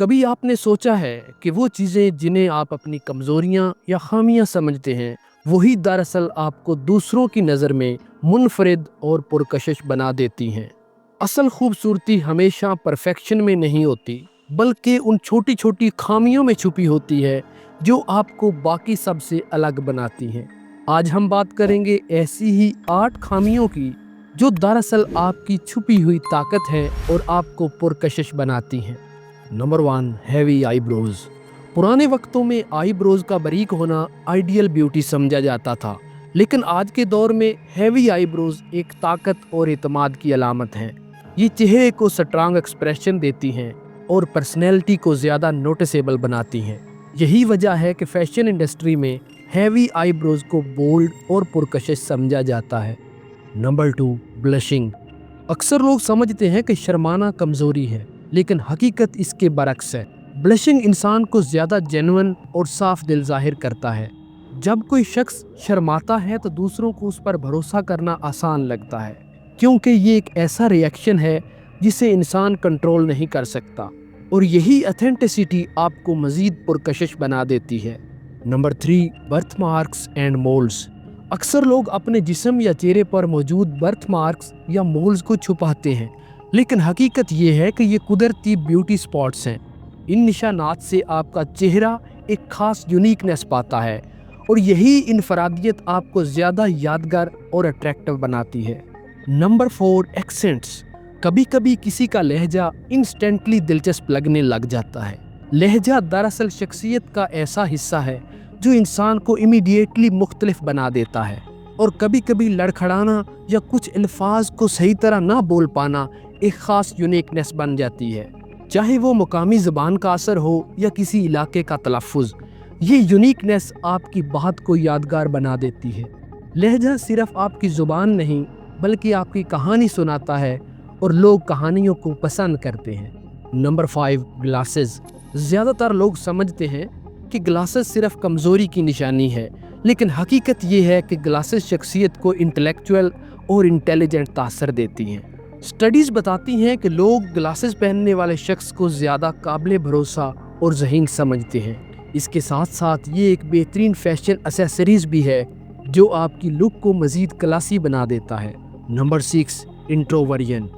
कभी आपने सोचा है कि वो चीज़ें जिन्हें आप अपनी कमज़ोरियाँ या ख़ामियाँ समझते हैं, वही दरअसल आपको दूसरों की नज़र में मुनफरिद और पुरकशिश बना देती हैं। असल खूबसूरती हमेशा परफेक्शन में नहीं होती, बल्कि उन छोटी छोटी खामियों में छुपी होती है जो आपको बाकी सबसे अलग बनाती हैं। आज हम बात करेंगे ऐसी ही 8 खामियों की जो दरअसल आपकी छुपी हुई ताकत है और आपको पुरकशिश बनाती हैं। Number 1, heavy eyebrows. पुराने वक्तों में आईब्रोज का बारीक होना आइडियल ब्यूटी समझा जाता था, लेकिन आज के दौर में हैवी आईब्रोज एक ताकत और एतमाद की अलामत है। ये चेहरे को स्ट्रांग एक्सप्रेशन देती हैं और पर्सनैलिटी को ज़्यादा नोटिसेबल बनाती हैं। यही वजह है कि फैशन इंडस्ट्री में हैवी आईब्रोज को बोल्ड और पुरकशिश समझा जाता है। Number 2, blushing. अक्सर लोग समझते हैं कि शर्माना कमज़ोरी है, लेकिन हकीकत इसके बरक्स है। ब्लशिंग इंसान को ज़्यादा जेन्युइन और साफ दिल जाहिर करता है। जब कोई शख्स शर्माता है तो दूसरों को उस पर भरोसा करना आसान लगता है, क्योंकि ये एक ऐसा रिएक्शन है जिसे इंसान कंट्रोल नहीं कर सकता, और यही ऑथेंटिसिटी आपको मज़ीद पुरकशिश बना देती है। Number 3, birth marks and moles. अक्सर लोग अपने जिस्म या चेहरे पर मौजूद बर्थ मार्क्स या मोल्स को छुपाते हैं, लेकिन हकीकत ये है कि ये कुदरती ब्यूटी स्पॉट्स हैं। इन निशानात से आपका चेहरा एक खास यूनिकनेस पाता है, और यही इनफरादियत आपको ज़्यादा यादगार और अट्रैक्टिव बनाती है। Number 4, accents. कभी कभी किसी का लहजा इंस्टेंटली दिलचस्प लगने लग जाता है। लहजा दरअसल शख्सियत का ऐसा हिस्सा है जो इंसान को इमीडिएटली मुख्तलिफ बना देता है, और कभी कभी लड़खड़ाना या कुछ अल्फाज को सही तरह ना बोल पाना एक ख़ास यूनिकनेस बन जाती है। चाहे वो मुकामी ज़बान का असर हो या किसी इलाके का तलफ़ुज़, ये यूनिकनेस आपकी बात को यादगार बना देती है। लहजा सिर्फ आपकी ज़ुबान नहीं, बल्कि आपकी कहानी सुनाता है, और लोग कहानियों को पसंद करते हैं। Number 5, glasses. ज़्यादातर लोग समझते हैं कि ग्लासेस सिर्फ कमज़ोरी की निशानी है, लेकिन हकीकत ये है कि ग्लासेस शख्सियत को इंटेलेक्चुअल और इंटेलिजेंट तासर देती हैं। स्टडीज़ बताती हैं कि लोग ग्लासेस पहनने वाले शख्स को ज़्यादा काबिल भरोसा और ज़हीन समझते हैं। इसके साथ साथ ये एक बेहतरीन फैशन एक्सेसरीज़ भी है जो आपकी लुक को मज़ीद क्लासी बना देता है। Number 6, introversion.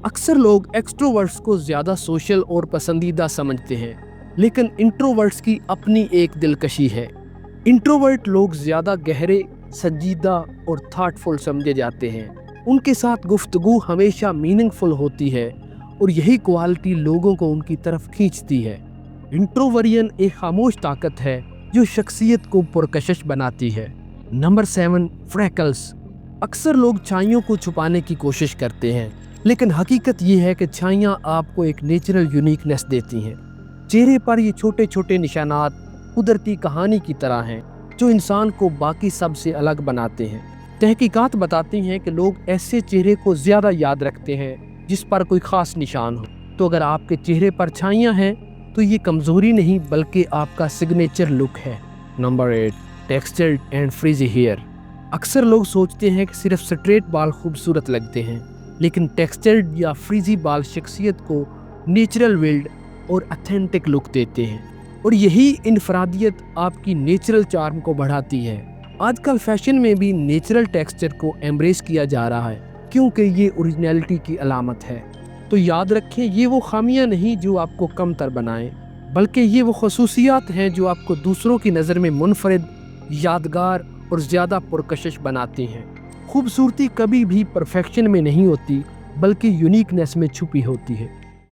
अक्सर लोग एक्सट्रोवर्ट्स को ज़्यादा सोशल और पसंदीदा समझते हैं, लेकिन इंट्रोवर्ट्स की अपनी एक दिलकशी है। इंट्रोवर्ट लोग ज़्यादा गहरे, संजीदा और थाटफुल समझे जाते हैं। उनके साथ गुफ्तगू हमेशा मीनिंगफुल होती है, और यही क्वालिटी लोगों को उनकी तरफ खींचती है। इंट्रोवर्जन एक खामोश ताकत है जो शख्सियत को पुरकशिश बनाती है। Number 7, freckles. अक्सर लोग छाइयों को छुपाने की कोशिश करते हैं, लेकिन हकीकत ये है कि छाइयाँ आपको एक नेचुरल यूनिकनेस देती हैं। चेहरे पर ये छोटे छोटे निशानात कुदरती कहानी की तरह हैं जो इंसान को बाकी सब से अलग बनाते हैं। तहकीकात बताती हैं कि लोग ऐसे चेहरे को ज़्यादा याद रखते हैं जिस पर कोई ख़ास निशान हो। तो अगर आपके चेहरे पर छाइयाँ हैं तो ये कमज़ोरी नहीं, बल्कि आपका सिग्नेचर लुक है। Number 8, textured and frizzy hair. अक्सर लोग सोचते हैं कि सिर्फ स्ट्रेट बाल खूबसूरत लगते हैं, लेकिन टेक्सचर्ड या फ्रीजी बाल शख्सियत को नेचुरल विल्ड और ऑथेंटिक लुक देते हैं, और यही इनफरादियत आपकी नेचुरल चार्म को बढ़ाती है। आजकल फैशन में भी नेचुरल टेक्सचर को एम्ब्रेस किया जा रहा है, क्योंकि ये ओरिजिनलिटी की अलामत है। तो याद रखें, ये वो खामियां नहीं जो आपको कमतर बनाएं, बल्कि ये वो खसूसियात हैं जो आपको दूसरों की नज़र में मुनफरिद, यादगार और ज़्यादा पुरकशिश बनाती हैं। खूबसूरती कभी भी परफेक्शन में नहीं होती, बल्कि यूनिकनेस में छुपी होती है।